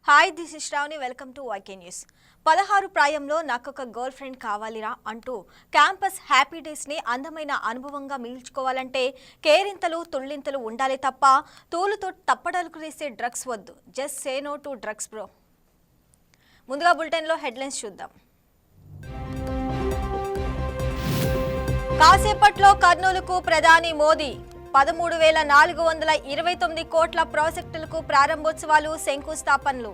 Hi this is Shravani welcome to YK news. 16 ప్రాయంలో నాకొక girl friend కావాలిరా అంటూ క్యాంపస్ హ్యాపీ డేస్ని అందమైన అనుభవంగా మిగిల్చుకోవాలంటే కేరింతలు తుళ్ళింతలు ఉండాలి తప్ప తూలుతో తప్పడలకు వేసే డ్రగ్స్ వద్దు. Just say no to drugs bro. ముందుగా బులెటిన్లో హెడ్లైన్స్ చూద్దాం. కాసేపట్లో కర్నూలుకు ప్రధాని మోదీ. 13,429 కోట్ల ప్రాజెక్టులకు ప్రారంభోత్సవాలు, శంకుస్థాపనలు.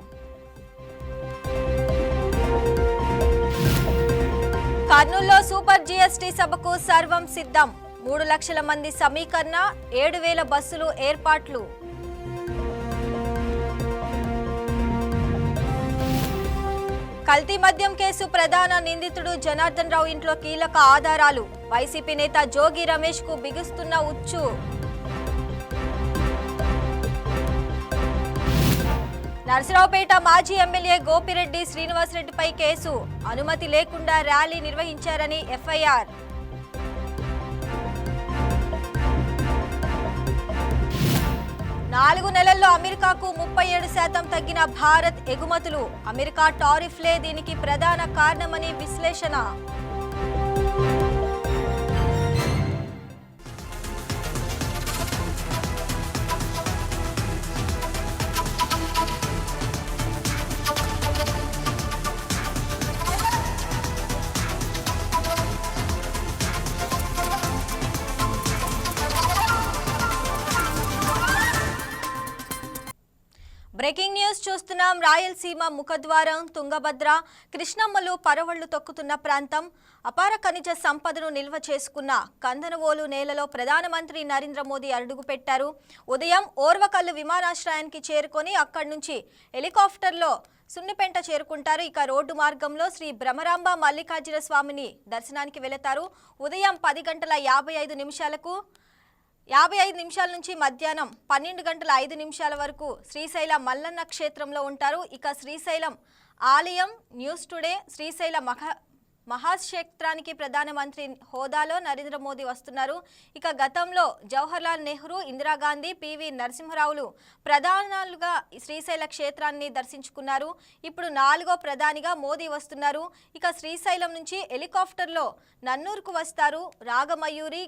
కర్నూలులో సూపర్ జీఎస్టీ సభకు సర్వం సిద్ధం. 3 లక్షల మంది సమీకరణ, 7,000 బస్సులు ఏర్పాట్లు. కల్తీ మద్యం కేసు ప్రధాన నిందితుడు జనార్దన్ రావు ఇంట్లో కీలక ఆధారాలు. వైసీపీ నేత జోగి రమేష్ కు బిగుస్తున్న ఉచ్చు. నర్సరావుపేట మాజీ ఎమ్మెల్యే గోపిరెడ్డి శ్రీనివాసరెడ్డిపై కేసు. అనుమతి లేకుండా ర్యాలీ నిర్వహించారని ఎఫ్ఐఆర్. 4 నెలల్లో అమెరికాకు 37% తగ్గిన భారత్ ఎగుమతులు. అమెరికా టారిఫ్లే దీనికి ప్రధాన కారణమని విశ్లేషణ. బ్రేకింగ్ న్యూస్ చూస్తున్నాం. రాయలసీమ ముఖద్వారం తుంగభద్ర, కృష్ణమ్మలు పరవళ్లు తొక్కుతున్న ప్రాంతం. అపార ఖనిజ సంపదను నిల్వ చేసుకున్న కందనవోలు నేలలో ప్రధానమంత్రి నరేంద్ర మోదీ అడుగుపెట్టారు. ఉదయం ఓర్వకల్లు విమానాశ్రయానికి చేరుకొని అక్కడి నుంచి హెలికాప్టర్లో సున్నిపెంట చేరుకుంటారు. ఇక రోడ్డు మార్గంలో శ్రీ బ్రహ్మరాంబ మల్లికార్జున స్వామిని దర్శనానికి వెళతారు. ఉదయం 10:55 నుంచి మధ్యాహ్నం 12:05 వరకు శ్రీశైల మల్లన్న క్షేత్రంలో ఉంటారు. ఇక శ్రీశైలం ఆలయం, న్యూస్ టుడే, శ్రీశైల మహాక్షేత్రానికి ప్రధానమంత్రి హోదాలో నరేంద్ర మోదీ వస్తున్నారు. ఇక గతంలో జవహర్లాల్ నెహ్రూ, ఇందిరాగాంధీ, పివి నరసింహరావులు ప్రధానులుగా శ్రీశైల క్షేత్రాన్ని దర్శించుకున్నారు. ఇప్పుడు 4వ ప్రధానిగా మోదీ వస్తున్నారు. ఇక శ్రీశైలం నుంచి హెలికాప్టర్లో నన్నూరుకు వస్తారు. రాగమయూరి,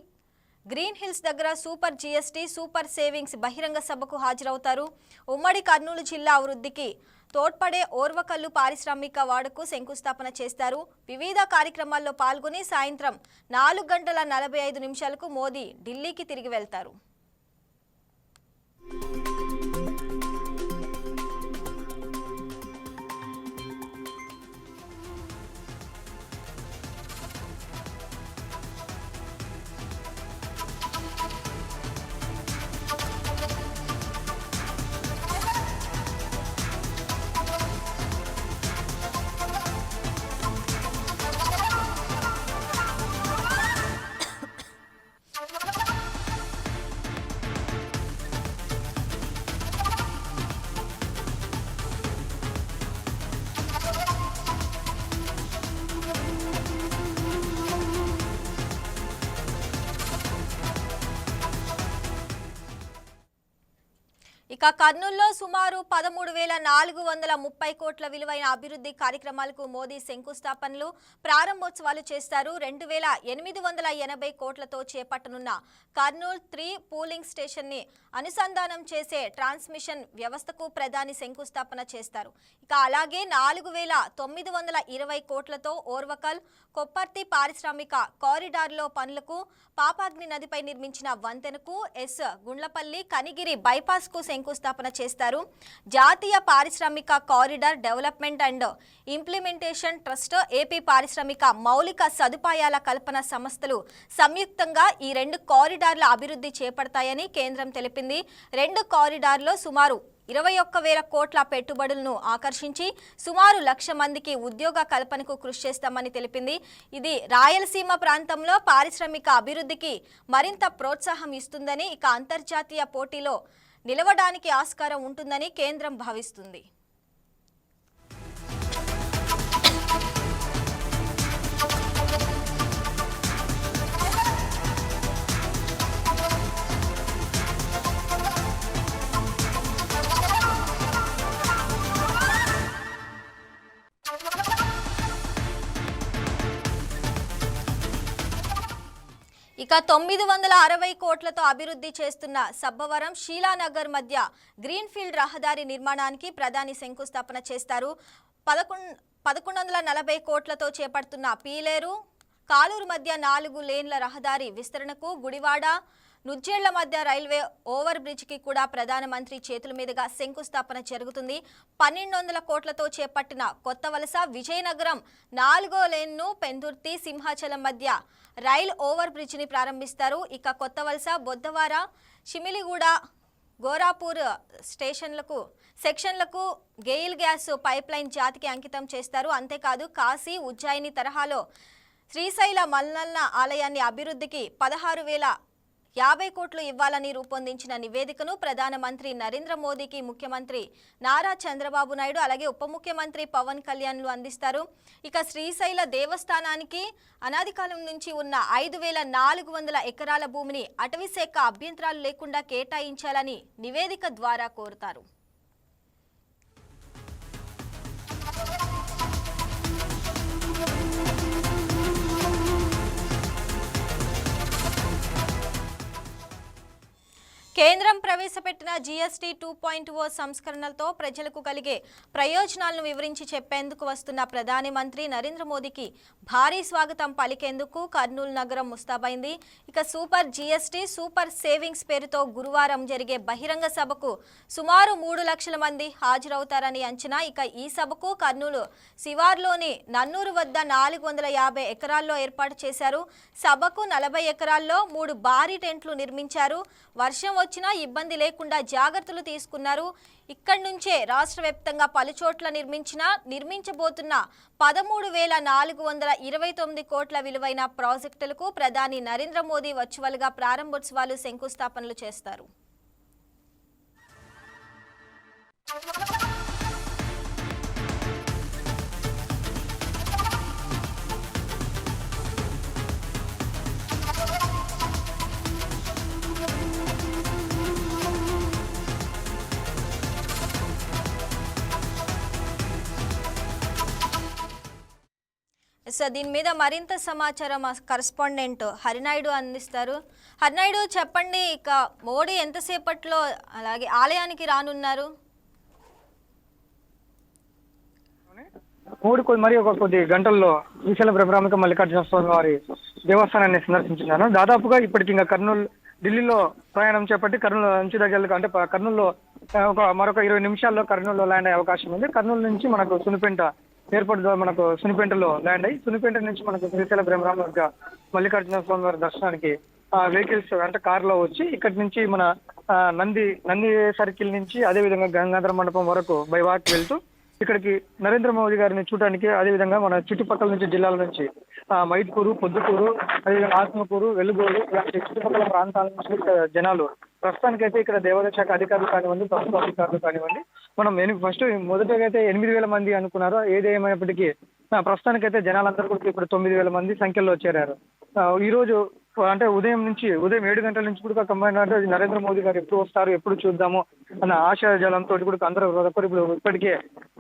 గ్రీన్ హిల్స్ దగ్గర సూపర్ జీఎస్టీ, సూపర్ సేవింగ్స్ బహిరంగ సభకు హాజరవుతారు. ఉమ్మడి కర్నూలు జిల్లా అభివృద్ధికి తోడ్పడే ఓర్వకల్లు పారిశ్రామిక వాడకు శంకుస్థాపన చేస్తారు. వివిధ కార్యక్రమాల్లో పాల్గొని సాయంత్రం 4:45 మోదీ ఢిల్లీకి తిరిగి వెళ్తారు. ఇక కర్నూలులో సుమారు 13,430 కోట్ల విలువైన అభివృద్ధి కార్యక్రమాలకు మోదీ శంకుస్థాపనలు, ప్రారంభోత్సవాలు చేస్తారు. 2,880 కోట్లతో చేపట్టనున్న కర్నూలు 3 పూలింగ్ స్టేషన్ని అనుసంధానం చేసే ట్రాన్స్మిషన్ వ్యవస్థకు ప్రధాని శంకుస్థాపన చేస్తారు. ఇక అలాగే 4,920 కోట్లతో ఓర్వకల్, కొప్పర్తి పారిశ్రామిక కారిడార్లో పనులకు, పాపాగ్ని నదిపై నిర్మించిన వంతెనకు, గుండ్లపల్లి కనిగిరి బైపాస్కు శంకుస్థాపన చేస్తారు. జాతీయ పారిశ్రామిక corridor development and implementation trust, AP పారిశ్రామిక మౌలిక సదుపాయాల కల్పన సంస్థలు సంయుక్తంగా ఈ 2 కారిడార్ల అభివృద్ధి చేపడతాయని కేంద్రం తెలిపింది. 2 కారిడార్లో సుమారు 21,000 కోట్ల పెట్టుబడులను ఆకర్షించి సుమారు 1,00,000 మందికి ఉద్యోగ కల్పనకు కృషి చేస్తామని తెలిపింది. ఇది రాయలసీమ ప్రాంతంలో పారిశ్రామిక అభివృద్ధికి మరింత ప్రోత్సాహం ఇస్తుందని, ఇక అంతర్జాతీయ పోటీలో నిలవడానికి ఆస్కారం ఉంటుందని కేంద్రం భావిస్తుంది. ఇక 960 కోట్లతో అభివృద్ధి చేస్తున్న సబ్బవరం షీలానగర్ మధ్య గ్రీన్ఫీల్డ్ రహదారి నిర్మాణానికి ప్రధాని శంకుస్థాపన చేస్తారు. 1140 కోట్లతో చేపడుతున్న పీలేరు కాలూరు మధ్య 4 లేన్ల రహదారి విస్తరణకు, గుడివాడ నుజ్జేళ్ల మధ్య రైల్వే ఓవర్ బ్రిడ్జికి కూడా ప్రధానమంత్రి చేతుల మీదుగా శంకుస్థాపన జరుగుతుంది. 1200 కోట్లతో చేపట్టిన కొత్త వలస విజయనగరం 4వ లేన్ను, పెందుర్తి సింహాచలం మధ్య రైల్ ఓవర్ బ్రిడ్జిని ప్రారంభిస్తారు. ఇక కొత్త వలస బొద్దవార షిమిలిగూడ గోరాపూర్ సెక్షన్లకు గెయిల్ గ్యాస్ పైప్లైన్ జాతికి అంకితం చేస్తారు. అంతేకాదు కాశీ ఉజ్జయిని తరహాలో శ్రీశైల మల్లన్న ఆలయాన్ని అభివృద్ధికి 16,050 కోట్లు ఇవ్వాలని రూపొందించిన నివేదికను ప్రధానమంత్రి నరేంద్ర మోదీకి ముఖ్యమంత్రి నారా చంద్రబాబు నాయుడు అలాగే ఉప ముఖ్యమంత్రి పవన్ కళ్యాణ్లు అందిస్తారు. ఇక శ్రీశైల దేవస్థానానికి అనాది కాలం నుంచి ఉన్న 5,400 ఎకరాల భూమిని అటవీశాఖ అభ్యంతరాలు లేకుండా కేటాయించాలని నివేదిక ద్వారా కోరుతారు. కేంద్రం ప్రవేశపెట్టిన జీఎస్టీ 2.0 సంస్కరణలతో ప్రజలకు కలిగే ప్రయోజనాలను వివరించి చెప్పేందుకు వస్తున్న ప్రధానమంత్రి నరేంద్ర మోదీకి భారీ స్వాగతం పలికేందుకు కర్నూలు నగరం ముస్తాబైంది. ఇక సూపర్ జీఎస్టీ సూపర్ సేవింగ్స్ పేరుతో గురువారం జరిగే బహిరంగ సభకు సుమారు 3 లక్షల మంది హాజరవుతారని అంచనా. ఇక ఈ సభకు కర్నూలు శివార్లోని నన్నూరు వద్ద 450 ఎకరాల్లో ఏర్పాటు చేశారు. సభకు 40 ఎకరాల్లో 3 భారీ టెంట్లు నిర్మించారు. వర్షం వచ్చినా ఇబ్బంది లేకుండా జాగ్రత్తలు తీసుకున్నారు. ఇక్కడి నుంచే రాష్ట్ర వ్యాప్తంగా పలుచోట్ల నిర్మించబోతున్న 13,429 కోట్ల విలువైన ప్రాజెక్టులకు ప్రధాని నరేంద్ర మోదీ వర్చువల్గా ప్రారంభోత్సవాలు శంకుస్థాపనలు చేస్తారు. దీని మీద మరింత సమాచారం కరెస్పాండెంట్ హరినాయుడు అందిస్తారు. హరినాయుడు చెప్పండి, ఇక మోడీ ఎంతసేపట్లో అలాగే ఆలయానికి రానున్నారు? మోడీ ఒక కొద్ది గంటల్లో శ్రీశైలం బ్రహ్మరాంబిక మల్లికార్జున స్వామి వారి దేవస్థానాన్ని సందర్శించున్నారు. దాదాపుగా ఇప్పటికి ఇంకా ఢిల్లీలో ప్రయాణం చేపట్టి కర్నూలు నుంచి దగ్గరకు అంటే కర్నూలులో మరొక 20 నిమిషాల్లో కర్నూలులో ల్యాండ్ అయ్యే అవకాశం ఉంది. కర్నూలు నుంచి మనకు సునిపేట ఎయిర్పోర్ట్ ద్వారా మనకు సునిపేటలో ల్యాండ్ అయ్యి సునిపేట నుంచి మనకు శ్రీశైల బ్రహ్మరాంబిక మల్లికార్జున స్వామి వారి దర్శనానికి వెహికల్స్ అంటే కారులో వచ్చి ఇక్కడి నుంచి మన నంది సర్కిల్ నుంచి అదేవిధంగా గంగాధర మండపం వరకు బై వాక్ వెళ్తూ ఇక్కడికి నరేంద్ర మోదీ గారిని చూడడానికి, అదేవిధంగా మన చుట్టుపక్కల నుంచి జిల్లాల నుంచి మైదుకూరు, పొద్దుకూరు, అదేవిధంగా ఆత్మకూరు, వెలుగోలు ఇలాంటి చుట్టుపక్కల ప్రాంతాల నుంచి జనాలు ప్రస్తుతానికైతే ఇక్కడ దేవాదాయ శాఖ అధికారులు కానివ్వండి, ప్రభుత్వ అధికారులు కానివ్వండి, మనం మొదటగా అయితే 8,000 మంది అనుకున్నారు. ఏది ఏమైనప్పటికీ ప్రస్తుతానికైతే జనాలందరూ కూడా ఇప్పుడు 9,000 మంది సంఖ్యలో చేరారు. ఈ రోజు అంటే ఉదయం 7 గంటల నుంచి కూడా కంబైన్ అంటే నరేంద్ర మోదీ గారు ఎప్పుడు వస్తారు, ఎప్పుడు చూద్దాము అన్న ఆశాజలంతో కూడా అందరూ ఇప్పుడు ఇప్పటికే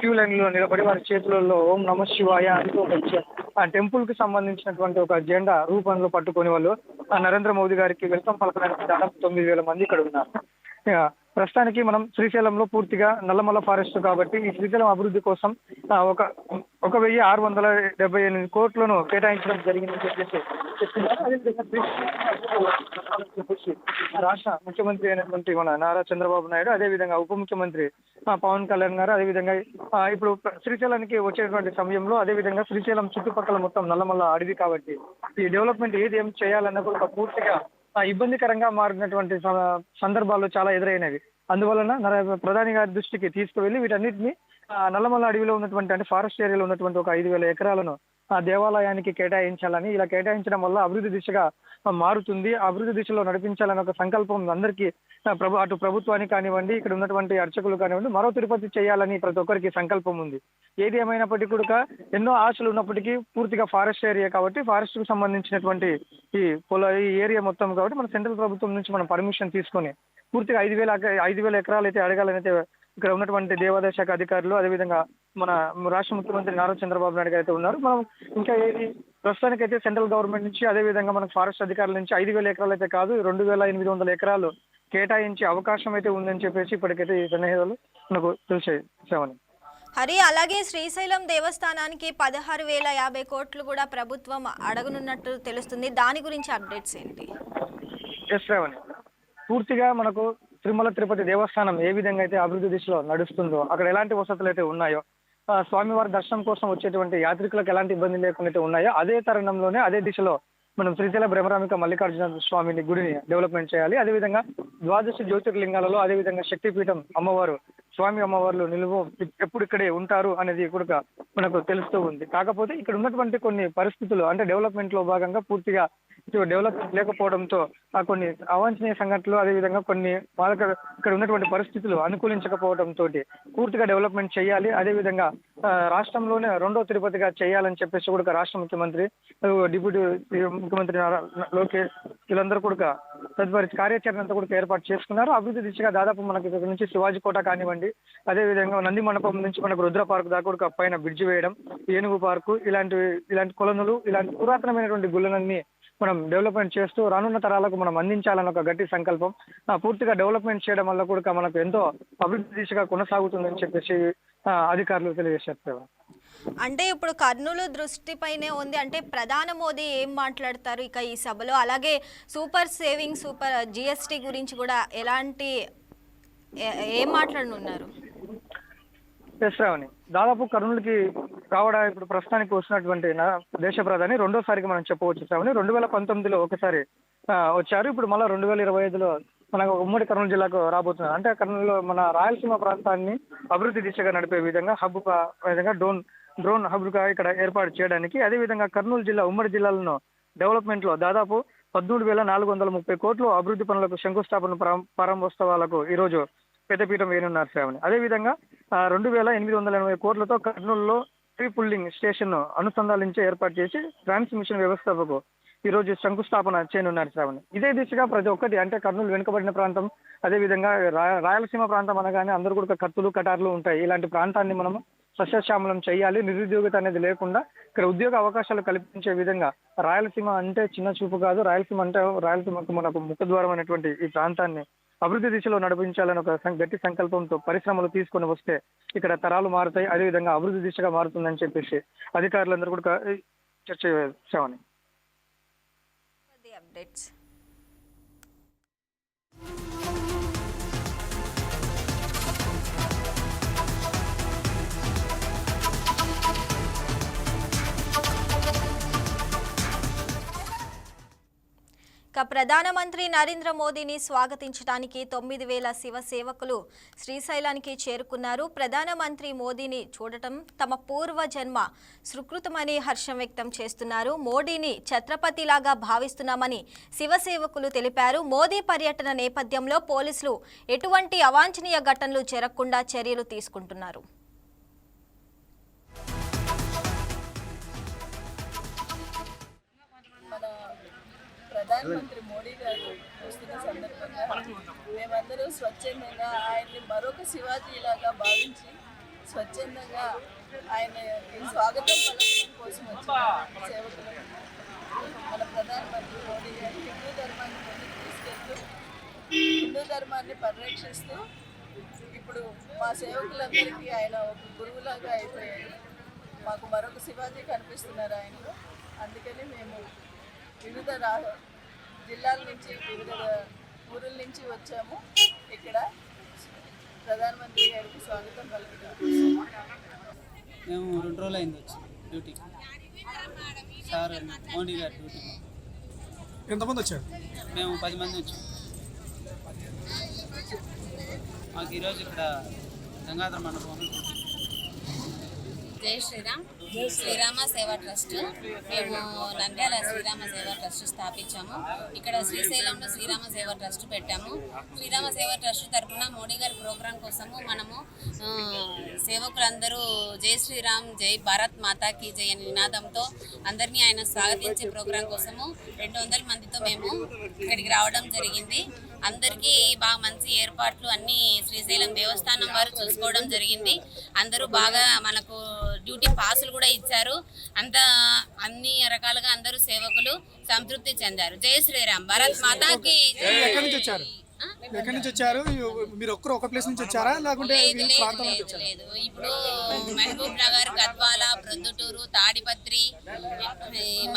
క్యూ లైన్ లో నిలబడి వారి చేతులలో ఓం నమ శివాయ అంటూ ఆ టెంపుల్ కి సంబంధించినటువంటి ఒక జెండా రూపంలో పట్టుకొని వాళ్ళు నరేంద్ర మోదీ గారికి వెల్కమ్ పలకడానికి దాదాపు 9,000 మంది ఇక్కడ ఉన్నారు. ప్రస్తుతానికి మనం శ్రీశైలంలో పూర్తిగా నల్లమల్ల ఫారెస్ట్ కాబట్టి ఈ శ్రీశైలం అభివృద్ధి కోసం 1,678 కోట్లను కేటాయించడం జరిగిందని చెప్పేసి చెప్తున్నారు. అదేవిధంగా రాష్ట్ర ముఖ్యమంత్రి అయినటువంటి మన నారా చంద్రబాబు నాయుడు, అదేవిధంగా ఉప ముఖ్యమంత్రి పవన్ కళ్యాణ్ గారు, అదేవిధంగా ఇప్పుడు శ్రీశైలానికి వచ్చేటువంటి సమయంలో అదేవిధంగా శ్రీశైలం చుట్టుపక్కల మొత్తం నల్లమల్ల అడవి కాబట్టి ఈ డెవలప్మెంట్ ఏం చేయాలన్న కూడా పూర్తిగా ఇబ్బందికరంగా మారినటువంటి సందర్భాలు చాలా ఎదురైనవి. అందువలన ప్రధాని గారి దృష్టికి తీసుకువెళ్ళి వీటన్నిటిని నల్లమల్ల అడవిలో ఉన్నటువంటి అంటే ఫారెస్ట్ ఏరియాలో ఉన్నటువంటి ఒక 5,000 ఎకరాలను దేవాలయానికి కేటాయించాలని, ఇలా కేటాయించడం వల్ల అభివృద్ధి దిశగా మారుతుంది, అభివృద్ధి దిశలో నడిపించాలని ఒక సంకల్పం అందరికీ అటు ప్రభుత్వానికి కానివ్వండి, ఇక్కడ ఉన్నటువంటి అర్చకులు కానివ్వండి, మరో తిరుపతి చేయాలని ప్రతి ఒక్కరికి సంకల్పం ఉంది. ఏది ఏమైనప్పటికీ కూడా ఎన్నో ఆశలు ఉన్నప్పటికీ పూర్తిగా ఫారెస్ట్ ఏరియా కాబట్టి ఫారెస్ట్ కు సంబంధించినటువంటి ఈ ఏరియా మొత్తం కాబట్టి మన సెంట్రల్ ప్రభుత్వం నుంచి మనం పర్మిషన్ తీసుకొని పూర్తిగా 5,000 ఎకరాలు అయితే అడగాలని అయితే ఇక్కడ ఉన్నటువంటి దేవాదాయ శాఖ అధికారులు, అదేవిధంగా మన రాష్ట్ర ముఖ్యమంత్రి నారా చంద్రబాబు నాయుడు గారు అయితే ఉన్నారు. మనం ఇంకా ఏది ప్రస్తుతానికైతే సెంట్రల్ గవర్నమెంట్ నుంచి అదేవిధంగా మనకు ఫారెస్ట్ అధికారుల నుంచి 5,000 ఎకరాలు అయితే కాదు 2,800 ఎకరాలు కేటాయించే అవకాశం అయితే ఉందని చెప్పేసి ఇప్పటికైతే ఈ సన్నిహితులు మనకు తెలిసేవని. హరి, అలాగే శ్రీశైలం దేవస్థానానికి 16,050 కోట్లు కూడా ప్రభుత్వం అడగనున్నట్టు తెలుస్తుంది. దాని గురించి అప్డేట్స్ ఏంటి? శ్రావణి, పూర్తిగా మనకు తిరుమల తిరుపతి దేవస్థానం ఏ విధంగా అయితే అభివృద్ధి దిశలో నడుస్తుందో, అక్కడ ఎలాంటి వసతులు అయితే ఉన్నాయో, స్వామివారి దర్శనం కోసం వచ్చేటువంటి యాత్రికులకు ఎలాంటి ఇబ్బంది లేకుండా ఉన్నాయో, అదే తరుణంలోనే అదే దిశలో మనం శ్రీశైల బ్రహ్మరామిక మల్లికార్జున స్వామిని గుడిని డెవలప్మెంట్ చేయాలి. అదేవిధంగా ద్వాదశ జ్యోతిర్లింగాలలో అదేవిధంగా శక్తిపీఠం అమ్మవారు స్వామి అమ్మవార్లు నిలువు ఎప్పుడు ఇక్కడే ఉంటారు అనేది కూడా మనకు తెలుస్తూ ఉంది. కాకపోతే ఇక్కడ ఉన్నటువంటి కొన్ని పరిస్థితులు అంటే డెవలప్మెంట్ లో భాగంగా పూర్తిగా డెవలప్మెంట్ లేకపోవడంతో కొన్ని అవాంఛనీయ సంఘటనలు అదేవిధంగా కొన్ని ఇక్కడ ఉన్నటువంటి పరిస్థితులు అనుకూలించకపోవడంతో పూర్తిగా డెవలప్మెంట్ చేయాలి. అదేవిధంగా రాష్ట్రంలోనే రెండో తిరుపతిగా చేయాలని చెప్పేసి కూడా రాష్ట్ర ముఖ్యమంత్రి, డిప్యూటీ ముఖ్యమంత్రి లోకేష్ వీళ్ళందరూ కూడా తదుపరి కార్యాచరణ అంతా కూడా ఏర్పాటు చేసుకున్నారు. అభివృద్ధి దిశగా దాదాపు మనకి ఇక్కడ నుంచి శివాజీ కోట కానివ్వండి, అదేవిధంగా నంది మండపం నుంచి మనకు రుద్ర పార్క్ దాకా కూడా పైన బ్రిడ్జ్ వేయడం, ఏనుగు పార్కు ఇలాంటి కొలనులు ఇలాంటి పురాతనమైనటువంటి గుళ్ళనన్నీ మనం డెవలప్మెంట్ చేస్తూ రానున్న తరాలకు మనం అందించాలన్న ఒక గట్టి సంకల్పం. పూర్తిగా డెవలప్మెంట్ చేయడం వల్ల కూడా మనకు ఎంతో అభివృద్ధి దిశగా కొనసాగుతుందని చెప్పేసి అధికారులు తెలియజేస్తారు. అంటే ఇప్పుడు కర్నూలు దృష్టిపైనే ఉంది. అంటే ప్రధాని మోదీ ఏం మాట్లాడతారు ఇక ఈ సభలో? అలాగే సూపర్ జిఎస్టీ గురించి కూడా ఏం మాట్లాడనున్నారు? శ్రావణి, దాదాపు కర్నూలుకి రావడా ఇప్పుడు ప్రస్తుతానికి వస్తున్నటువంటి దేశ ప్రధాని రెండోసారికి మనం చెప్పవచ్చు. శ్రావణి, 2019లో ఒకసారి వచ్చారు. ఇప్పుడు మళ్ళీ 2025లో మనకు ఉమ్మడి కర్నూలు జిల్లాకు రాబోతున్నారు. అంటే కర్నూలులో మన రాయలసీమ ప్రాంతాన్ని అభివృద్ధి దిశగా నడిపే విధంగా విధంగా డ్రోన్ హబ్గా ఇక్కడ ఏర్పాటు చేయడానికి, అదేవిధంగా కర్నూలు జిల్లా ఉమ్మడి జిల్లాలను డెవలప్మెంట్ లో దాదాపు 13,430 కోట్లు అభివృద్ధి పనులకు శంకుస్థాపన ప్రారంభోత్సవాలకు ఈ రోజు పెద్దపీఠం వేయనున్నారు శ్రావణి. అదేవిధంగా 2,880 కోట్లతో కర్నూలులో ట్రీ పుల్లింగ్ స్టేషన్ అనుసంధానించి ఏర్పాటు చేసి ట్రాన్స్మిషన్ వ్యవస్థకు ఈ రోజు శంకుస్థాపన చేయనున్నారు శ్రావణి. ఇదే దిశగా ప్రతి ఒక్కటి అంటే కర్నూలు వెనుకబడిన ప్రాంతం, అదేవిధంగా రాయలసీమ ప్రాంతం అనగానే అందరూ కూడా కత్తులు కటార్లు ఉంటాయి. ఇలాంటి ప్రాంతాన్ని మనం సస్యశ్యామలం చేయాలి. నిరుద్యోగిత అనేది లేకుండా ఇక్కడ ఉద్యోగ అవకాశాలు కల్పించే విధంగా రాయలసీమ అంటే చిన్న చూపు కాదు. రాయలసీమకు మనకు ముఖద్వారం అనేటువంటి ఈ ప్రాంతాన్ని అభివృద్ధి దిశలో నడిపించాలని ఒక గట్టి సంకల్పంతో పరిశ్రమలు తీసుకొని వస్తే ఇక్కడ తరాలు మారుతాయి, అదేవిధంగా అభివృద్ధి దిశగా మారుతుందని చెప్పేసి అధికారులందరూ కూడా చర్చ చేశామని. ప్రధానమంత్రి నరేంద్ర మోదీని స్వాగతించడానికి 9,000 శివ సేవకులు శ్రీశైలానికి చేరుకున్నారు. ప్రధానమంత్రి మోదీని చూడటం తమ పూర్వజన్మ సుకృతమని హర్షం వ్యక్తం చేస్తున్నారు. మోడీని ఛత్రపతిలాగా భావిస్తున్నామని శివ సేవకులు తెలిపారు. మోదీ పర్యటన నేపథ్యంలో పోలీసులు ఎటువంటి అవాంఛనీయ ఘటనలు జరగకుండా చర్యలు తీసుకుంటున్నారు. ప్రధానమంత్రి మోడీ గారు వస్తున్న సందర్భంగా మేమందరూ స్వచ్ఛందంగా ఆయన్ని మరొక శివాజీలాగా భావించి స్వచ్ఛందంగా ఆయన స్వాగతం పలకడం కోసం వచ్చిన సేవకులు మన ప్రధానమంత్రి మోడీ గారు హిందూ ధర్మాన్ని ముందుకు తీసుకెళ్తూ హిందూ ధర్మాన్ని పరిరక్షిస్తూ ఇప్పుడు మా సేవకులందరికీ ఆయన ఒక గురువులాగా అయిపోయారు. మాకు మరొక శివాజీ కనిపిస్తున్నారు ఆయనలో. అందుకని మేము వివిధ జిల్లాల నుంచి వివిధ ఊరుల నుంచి వచ్చాము. ఇక్కడ ప్రధానమంత్రి గారికి స్వాగతం పలుకుతాం. మేము 2 రోజులు అయింది వచ్చి డ్యూటీకి. సార్ మోడీ గారి డ్యూటీకి. ఎంతమంది వచ్చారు? మేము 10 మంది వచ్చాము. మాకు ఈరోజు ఇక్కడ గంగాధర మండపంలో డ్యూటీ. జై శ్రీరామ్. శ్రీరామ సేవా ట్రస్ట్ మేము నంద్యాల శ్రీరామ సేవా ట్రస్ట్ స్థాపించాము. ఇక్కడ శ్రీశైలంలో శ్రీరామ సేవా ట్రస్ట్ పెట్టాము. శ్రీరామ సేవా ట్రస్ట్ తరఫున మోడీ గారి ప్రోగ్రాం కోసము మనము సేవకులందరూ జై శ్రీరామ్ జై భారత్ మాతాకి జై అనే నినాదంతో అందరినీ ఆయన స్వాగతించే ప్రోగ్రాం కోసము 200 మందితో మేము ఇక్కడికి రావడం జరిగింది. అందరికీ బాగా మంచి ఏర్పాట్లు అన్నీ శ్రీశైలం దేవస్థానం వారు చూసుకోవడం జరిగింది. అందరూ బాగా మనకు డ్యూటీ పాసులు కూడా ఇచ్చారు. అన్ని రకాలుగా అందరూ సేవకులు సంతృప్తి చెందారు. జై శ్రీరామ్, భారత్ మాతాకి ఎక్కడి నుంచి వచ్చారు? ఎక్కడి నుంచి వచ్చారు? మీరు ఒక ప్లేస్ నుంచి వచ్చారా లేకుంటే లేదు ప్రాంతం నుంచి వచ్చారా? లేదు. ఇప్పుడు మహబూబ్ నగర్, గద్వాల, ప్రొద్దుటూరు, తాడిపత్రి,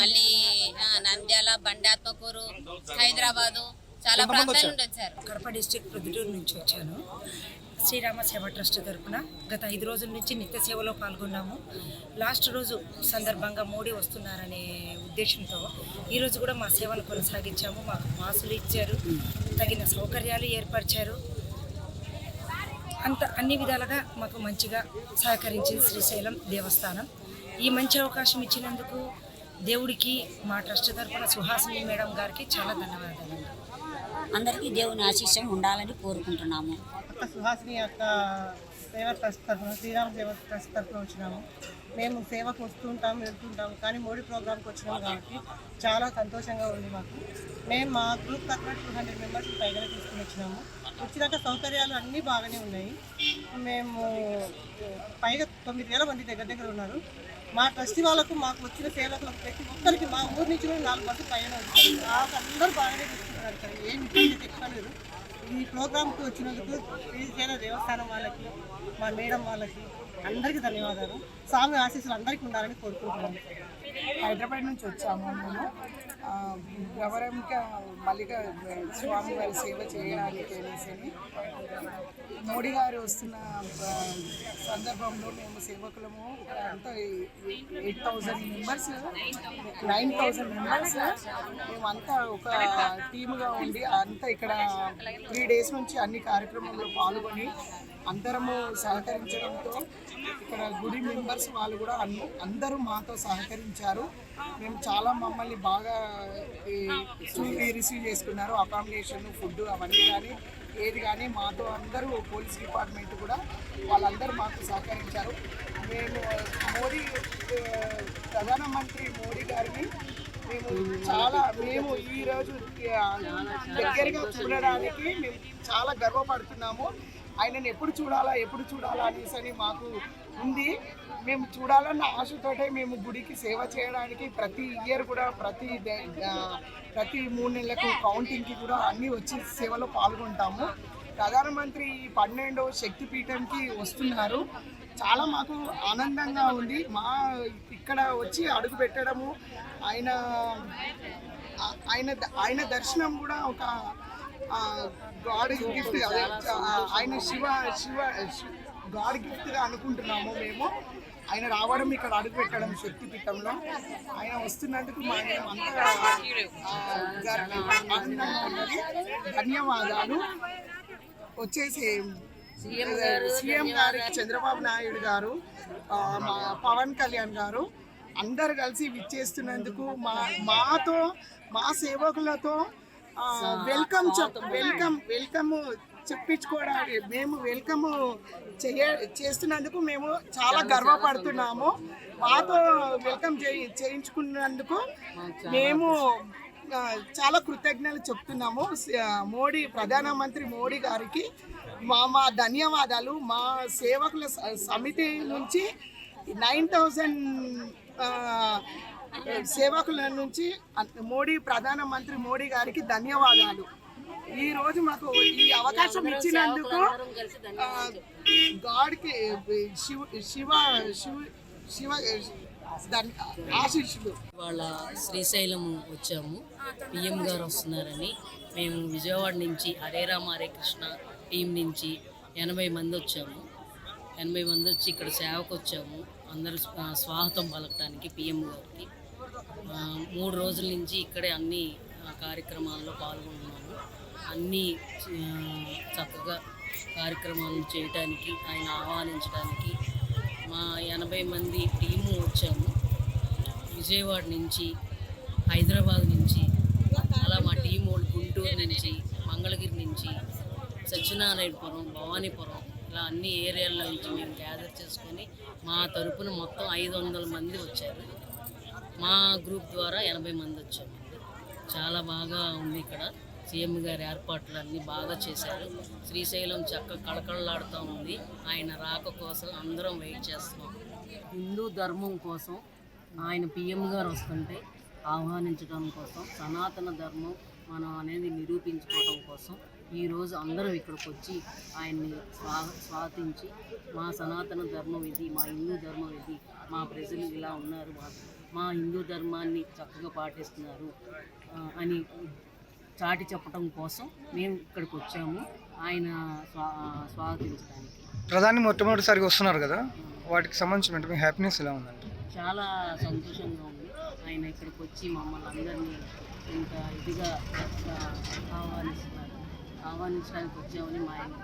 మళ్ళీ నంద్యాల, బండాత్మకూరు, హైదరాబాదు చాలా ప్రాంతాల నుండి వచ్చారు. కడప డిస్ట్రిక్ట్ ప్రొద్దుటూరు నుంచి వచ్చాను. శ్రీరామ సేవ ట్రస్ట్ తరఫున గత 5 రోజుల నుంచి నిత్య సేవలో పాల్గొన్నాము. లాస్ట్ రోజు సందర్భంగా మోడీ వస్తున్నారనే ఉద్దేశంతో ఈరోజు కూడా మా సేవను కొనసాగించాము. మాకు పాసులు ఇచ్చారు, తగిన సౌకర్యాలు ఏర్పరిచారు. అన్ని విధాలుగా మాకు మంచిగా సహకరించింది శ్రీశైలం దేవస్థానం. ఈ మంచి అవకాశం ఇచ్చినందుకు దేవుడికి మా ట్రస్ట్ తరఫున సుహాసిని మేడం గారికి చాలా ధన్యవాదాలు. అందరికీ దేవుని ఆశీస్సం ఉండాలని కోరుకుంటున్నాము. సుహాసిని యొక్క సేవ ట్రస్ట్ తరఫున, శ్రీరామ సేవ ట్రస్ట్ తరఫున వచ్చినాము. మేము సేవకు వస్తుంటాము, వెళ్తుంటాము, కానీ మోడీ ప్రోగ్రామ్కి వచ్చినాము కాబట్టి చాలా సంతోషంగా ఉంది మాకు. మేము మా గ్రూప్ తరఫున 200 మెంబర్స్ పైగా తీసుకుని వచ్చినాము. వచ్చినాక సౌకర్యాలు అన్నీ బాగానే ఉన్నాయి. మేము పైగా 9,000 మంది దగ్గర ఉన్నారు. మా ట్రస్ట్ వాళ్ళకు, మాకు వచ్చిన సేవకులకు ప్రతి ఒక్కరికి మా ఊరి నుంచి కూడా 4 బస్సులు పైన వచ్చాయి. అందరూ బాగానే తీసుకుంటున్నారు. ఇక్కడ ఏం ఇబ్బంది ఎక్కలేదు. ఈ ప్రోగ్రాంకి వచ్చినందుకు శ్రీశైల దేవస్థానం వాళ్ళకి, మా మేడం వాళ్ళకి అందరికీ ధన్యవాదాలు. స్వామి ఆశీస్సులు అందరికీ ఉండాలని కోరుకుంటున్నాను. హైదరాబాద్ నుంచి వచ్చాము. మేము గవరంక మల్లిక స్వామి వారి సేవ చేయడానికి అనేసి మోడీ గారు వస్తున్న సందర్భంలో మేము సేవకులము అంతా 8,000 మెంబర్స్ 9,000 మెంబర్స్ మేమంతా ఒక టీముగా ఉండి అంతా ఇక్కడ 3 days నుంచి అన్ని కార్యక్రమంలో పాల్గొని అందరము సహకరించడంతో ఇక్కడ గుడి మెంబర్స్ వాళ్ళు కూడా అందరూ మాతో సహకరించారు. మేము చాలా మమ్మల్ని బాగా రిసీవ్ చేసుకున్నారు. అకామిడేషన్, ఫుడ్ అవన్నీ కానీ ఏది కానీ మాతో అందరూ పోలీస్ డిపార్ట్మెంట్ కూడా వాళ్ళందరూ మాకు సహకరించారు. మేము ప్రధానమంత్రి మోడీ గారిని మేము ఈరోజు దగ్గరగా చూడడానికి మేము చాలా గర్వపడుతున్నాము. ఆయనను ఎప్పుడు చూడాలా అనేసి అని మాకు ఉంది. మేము చూడాలన్న ఆశతోటే మేము గుడికి సేవ చేయడానికి ప్రతి ఇయర్ కూడా ప్రతి 3 నెలలకు కౌంటింగ్కి కూడా అన్నీ వచ్చి సేవలో పాల్గొంటాము. ప్రధానమంత్రి 12వ శక్తిపీఠంకి వస్తున్నారు. చాలా మాకు ఆనందంగా ఉంది. ఇక్కడ వచ్చి అడుగు పెట్టడము, ఆయన దర్శనం కూడా ఒక గాడ్ గిఫ్ట్, ఆయన శివ గాడ్ గిఫ్ట్గా అనుకుంటున్నాము మేము. ఆయన రావడం, ఇక్కడ అడుగు పెట్టడం శక్తిపీఠంలో ఆయన వస్తున్నందుకు అంతా ఆనందంగా ఉన్నది. ధన్యవాదాలు. వచ్చేసి సీఎం గారు, చంద్రబాబు నాయుడు గారు, పవన్ కళ్యాణ్ గారు అందరు కలిసి విచ్చేస్తున్నందుకు మా సేవకులతో వెల్కమ్ చెప్పించుకోవడానికి మేము వెల్కమ్ చేస్తున్నందుకు మేము చాలా గర్వపడుతున్నాము. మాతో వెల్కమ్ చేయించుకున్నందుకు మేము చాలా కృతజ్ఞతలు చెప్తున్నాము. ప్రధానమంత్రి మోడీ గారికి మా ధన్యవాదాలు. మా సేవకుల సమితి నుంచి 9,000 సేవకుల నుంచి ప్రధానమంత్రి మోడీ గారికి ధన్యవాదాలు. ఈరోజు మాకు ఈ అవకాశం ఇచ్చినందుకు గాడ్కి శివ ఆశీస్సులు. వాళ్ళ శ్రీశైలం వచ్చాము. పిఎం గారు వస్తున్నారని మేము విజయవాడ నుంచి హరే రామ హరే కృష్ణ టీం నుంచి 80 మంది వచ్చాము. 80 మంది వచ్చి ఇక్కడ సేవకు వచ్చాము. అందరూ స్వాగతం పలకటానికి పిఎం గారికి. 3 రోజుల నుంచి ఇక్కడే అన్ని కార్యక్రమాల్లో పాల్గొన్నాము. అన్నీ చక్కగా కార్యక్రమాలను చేయటానికి, ఆయన ఆహ్వానించడానికి మా 80 మంది టీము వచ్చాము. విజయవాడ నుంచి, హైదరాబాద్ నుంచి, అలా మా టీం వాళ్ళు గుంటూరు నుంచి, మంగళగిరి నుంచి, సత్యనారాయణపురం, భవానీపురం, ఇలా అన్ని ఏరియాల నుంచి మేము గ్యాదర్ చేసుకొని మా తరపున మొత్తం 500 మంది వచ్చారు. మా గ్రూప్ ద్వారా 80 మంది వచ్చాము. చాలా బాగా ఉంది. ఇక్కడ సీఎం గారి ఏర్పాట్లు అన్నీ బాగా చేశారు. శ్రీశైలం చక్కగా కళకళలాడుతూ ఉంది. ఆయన రాక కోసం అందరం వెయిట్ చేస్తున్నాం. హిందూ ధర్మం కోసం ఆయన పిఎం గారు వస్తుంటే ఆహ్వానించడం కోసం, సనాతన ధర్మం మనం అనేది నిరూపించుకోవడం కోసం ఈరోజు అందరం ఇక్కడికి వచ్చి ఆయన్ని స్వాగతించి మా సనాతన ధర్మం ఇది, మా హిందూ ధర్మం ఇది, మా ప్రజలు ఇలా ఉన్నారు, మా హిందూ ధర్మాన్ని చక్కగా పాటిస్తున్నారు అని చాటి చెప్పడం కోసం మేము ఇక్కడికి వచ్చాము ఆయన స్వాగతించడానికి. ప్రధాని మొట్టమొదటిసారిగా వస్తున్నారు కదా, వాటికి సంబంధించిన మీ హ్యాపీనెస్ ఎలా ఉందండి? చాలా సంతోషంగా ఉంది. ఆయన ఇక్కడికి వచ్చి మమ్మల్ని అందరినీ ఇంత ఇదిగా ఆహ్వానించడానికి వచ్చామని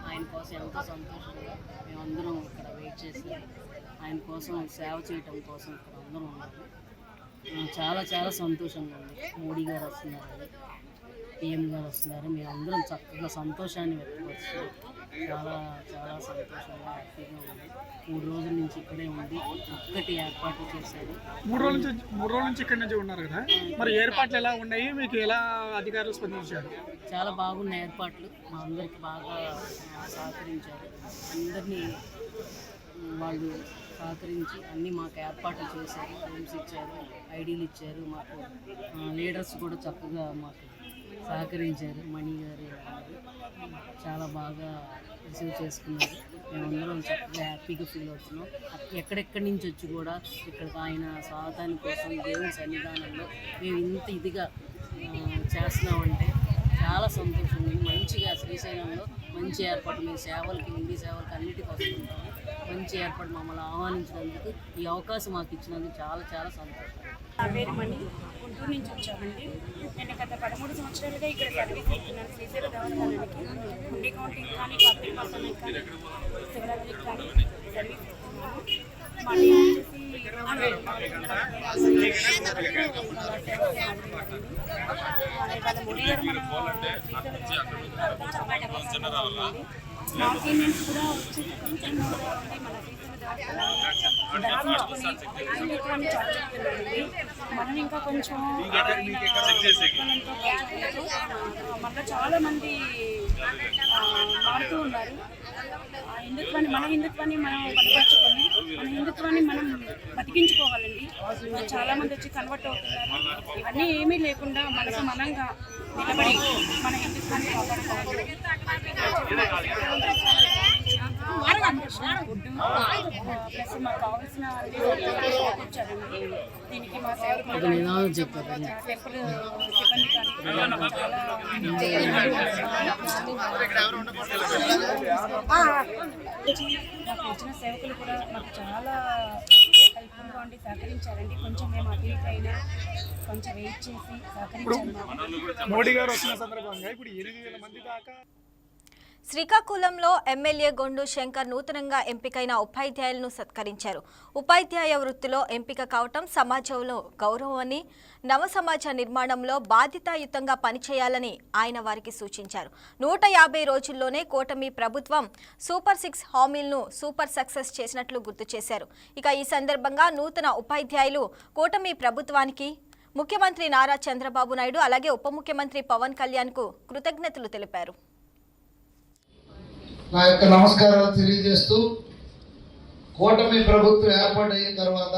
ఆయన కోసం ఎంతో సంతోషంగా మేమందరం ఇక్కడ వెయిట్ చేసి ఆయన కోసం సేవ చేయటం కోసం ఇక్కడ అందరం ఉన్నాము. చాలా చాలా సంతోషంగా ఉంది. మోడీ గారు వస్తున్నారు, పిఎం గారు వస్తున్నారు, మేమందరం చక్కగా సంతోషాన్ని వ్యక్తపరుస్తున్నాం. చాలా చాలా సంతోషంగా హ్యాపీగా ఉంది. 3 రోజుల నుంచి ఇక్కడే ఉంది, చక్కటి ఏర్పాట్లు చేశారు. 3 రోజుల నుంచి ఇక్కడ నుంచి ఉన్నారు కదా, మరి ఏర్పాట్లు ఎలా ఉన్నాయి, మీకు ఎలా అధికారులు స్పందించారు? చాలా బాగున్న ఏర్పాట్లు, మా అందరికి బాగా సహకరించారు. అందరినీ వాళ్ళు సహకరించి అన్నీ మాకు ఏర్పాట్లు చేశారు, రూమ్స్ ఇచ్చారు, ఐడీలు ఇచ్చారు. మాకు లీడర్స్ కూడా చక్కగా మాకు సహకరించారు. మణి గారు చాలా బాగా రిసీవ్ చేసుకున్నారు. మేమందరం చక్కగా హ్యాపీగా ఫీల్ అవుతున్నాం. ఎక్కడెక్కడి నుంచి వచ్చి కూడా ఇక్కడ ఆయన స్వాగతాని కోసం దేవుని సన్నిధానంలో మేము ఇంత ఇదిగా చేస్తున్నామంటే చాలా సంతోషం. మంచిగా శ్రీశైలంలో మంచి ఏర్పాటు, మేము సేవలకి, హిందీ సేవలకి అన్నిటికీ వస్తుంటాము. మంచి ఏర్పాటు మమ్మల్ని ఆహ్వానించినందుకు, ఈ అవకాశం మాకు ఇచ్చినందుకు చాలా చాలా సంతోషం. నా పేరు మణి, గుంటూరు నుంచి వచ్చామండి. నేను గత 13 సంవత్సరాలుగా ఇక్కడ సర్వీస్ ఇస్తున్నాను. శ్రీశైల దేవస్థానానికి హుండీ కౌంటింగ్ కానీ, పబ్లిక్ పర్సనల్ కానీ, శివరాత్రికి కానీ సర్వీస్ ఇస్తున్నాను. మళ్ళీ వచ్చేసి ఇవాళ మోడీ గారు మన నార్త్ ఇండియన్స్ కూడా వచ్చి కొంచెం మన మనం ఇంకా కొంచెం మనలో చాలా మంది మారుతూ ఉన్నారు. మన హిందుత్వాన్ని మనం బలపరుచుకొని మన హిందుత్వాన్ని మనం బతికించుకోవాలండి. చాలా మంది వచ్చి కన్వర్ట్ అవుతున్నారు. ఇవన్నీ ఏమీ లేకుండా మనకు మనంగా నిలబడి మన హిందుత్వాన్ని కాపాడుకోవాలి. ఫుడ్ ప్లస్ మాకు కావాల్సిన వచ్చారండి. దీనికి మా టెంపుల్ సిబ్బంది కానీ నాకు వచ్చిన సేవకులు కూడా మాకు చాలా హెల్ప్ఫుల్గా ఉండి సహకరించారండి. కొంచెం మేము అటు ఇటు అయినా కొంచెం వెయిట్ చేసి సహకరించాము. మోడీ గారు వచ్చిన సందర్భంగా ఇప్పుడు 8,000 మంది దాకా. శ్రీకాకుళంలో ఎమ్మెల్యే గొండు శంకర్ నూతనంగా ఎంపికైన ఉపాధ్యాయులను సత్కరించారు. ఉపాధ్యాయ వృత్తిలో ఎంపిక కావటం సమాజంలో గౌరవమని, నవ సమాజ నిర్మాణంలో బాధ్యతాయుతంగా పనిచేయాలని ఆయన వారికి సూచించారు. 150 రోజుల్లోనే కూటమి ప్రభుత్వం సూపర్ 6 హామీలను సూపర్ సక్సెస్ చేసినట్లు గుర్తు చేశారు. ఇక ఈ సందర్భంగా నూతన ఉపాధ్యాయులు కూటమి ప్రభుత్వానికి ముఖ్యమంత్రి నారా చంద్రబాబు నాయుడు అలాగే ఉప ముఖ్యమంత్రి పవన్ కళ్యాణ్కు కృతజ్ఞతలు తెలిపారు. నా యొక్క నమస్కారాలు తెలియజేస్తూ, కూటమి ప్రభుత్వం ఏర్పాటైన తర్వాత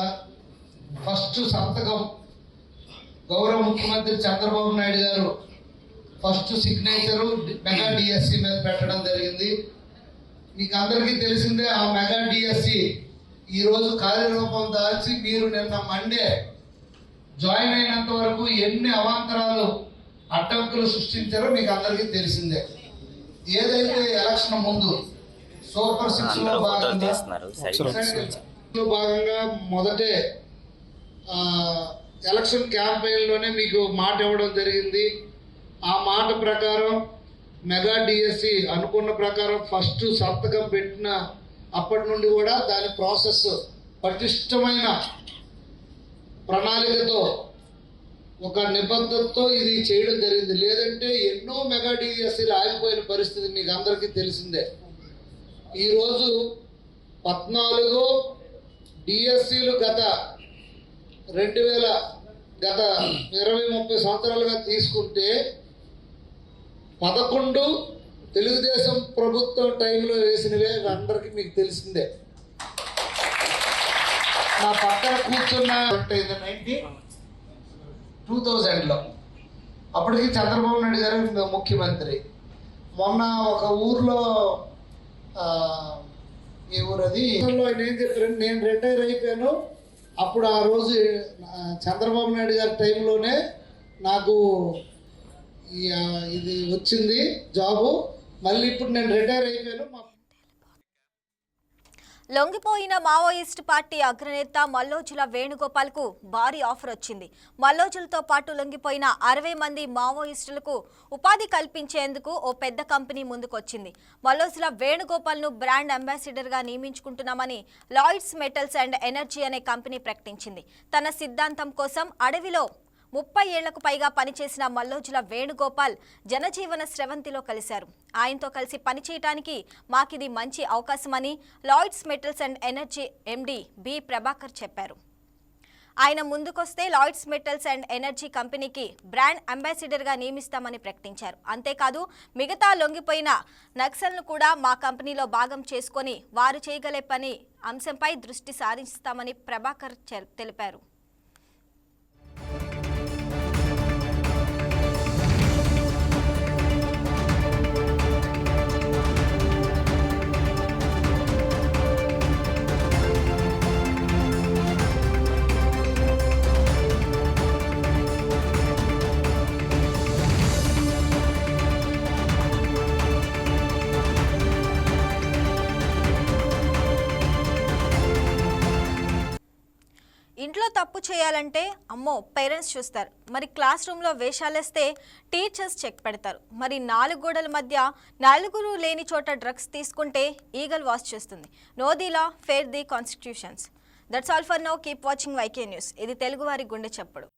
ఫస్ట్ సంతకం గౌరవ ముఖ్యమంత్రి చంద్రబాబు నాయుడు గారు ఫస్ట్ సిగ్నేచరు మెగా డిఎస్సి మీద పెట్టడం జరిగింది. మీకు అందరికీ తెలిసిందే, ఆ మెగా డిఎస్సి ఈరోజు కార్యరూపం దాల్చి మీరు నిన్న మండే జాయిన్ అయినంత వరకు ఎన్ని అవాంతరాలు అడ్డంకులు సృష్టించారో మీకు అందరికీ తెలిసిందే. ఏదైతే ఎలక్షన్ ముందు సూపర్ 6 లో భాగంగా మొదటే ఎలక్షన్ క్యాంపెయిన్ లోనే మీకు మాట ఇవ్వడం జరిగింది. ఆ మాట ప్రకారం మెగా డిఎస్సి అనుకున్న ప్రకారం ఫస్ట్ సంతకం పెట్టిన అప్పటి నుండి కూడా దాని ప్రాసెస్ పటిష్టమైన ప్రణాళికతో ఒక నిబద్ధతతో ఇది చేయడం జరిగింది. లేదంటే ఎన్నో మెగా డిఎస్సీలు ఆగిపోయిన పరిస్థితి మీకు అందరికీ తెలిసిందే. ఈరోజు 14 డిఎస్సీలు గత 20-30 సంవత్సరాలుగా తీసుకుంటే 11 తెలుగుదేశం ప్రభుత్వం టైంలో వేసినవే అందరికీ మీకు తెలిసిందే. నా పక్కన కూర్చున్న 2000లో అప్పటికి చంద్రబాబు నాయుడు గారు ముఖ్యమంత్రి. మొన్న ఒక ఊర్లో ఈ ఊరు అది ఆయన ఏం చెప్పారు, నేను రిటైర్ అయిపోయాను, అప్పుడు ఆ రోజు చంద్రబాబు నాయుడు గారి టైంలోనే నాకు ఇది వచ్చింది జాబు, మళ్ళీ ఇప్పుడు నేను రిటైర్ అయిపోయాను. లొంగిపోయిన మావోయిస్ట్ పార్టీ అగ్రనేత మల్లోజుల వేణుగోపాల్కు భారీ ఆఫర్ వచ్చింది. మల్లోజులతో పాటు లొంగిపోయిన 60 మంది మావోయిస్టులకు ఉపాధి కల్పించేందుకు ఓ పెద్ద కంపెనీ ముందుకొచ్చింది. మల్లోజుల వేణుగోపాల్ను బ్రాండ్ అంబాసిడర్గా నియమించుకుంటున్నామని లాయిడ్స్ మెటల్స్ అండ్ ఎనర్జీ అనే కంపెనీ ప్రకటించింది. తన సిద్ధాంతం కోసం అడవిలో 30 ఏళ్లకు పైగా పనిచేసిన మల్లోజుల వేణుగోపాల్ జనజీవన స్రవంతిలో కలిశారు. ఆయనతో కలిసి పనిచేయడానికి మాకిది మంచి అవకాశమని Lloyds Metals and Energy MD B Prabhakar చెప్పారు. ఆయన ముందుకొస్తే లాయిడ్స్ మెటల్స్ అండ్ ఎనర్జీ కంపెనీకి బ్రాండ్ అంబాసిడర్గా నియమిస్తామని ప్రకటించారు. అంతేకాదు మిగతా లొంగిపోయిన నక్సల్ను కూడా మా కంపెనీలో భాగం చేసుకొని వారు చేయగలే పని అంశంపై దృష్టి సారిస్తామని ప్రభాకర్ తెలిపారు. ఇంట్లో తప్పు చేయాలంటే అమ్మో పేరెంట్స్ చూస్తారు, మరి క్లాస్ రూమ్లో వేషాలేస్తే టీచర్స్ చెక్ పెడతారు, మరి 4 గోడల మధ్య నలుగురు లేని చోట డ్రగ్స్ తీసుకుంటే ఈగల్ వాచ్ చేస్తుంది. Know the law, fair the constitutions. That's all for now. Keep watching YK news. ఇది తెలుగువారి గుండె చప్పుడు.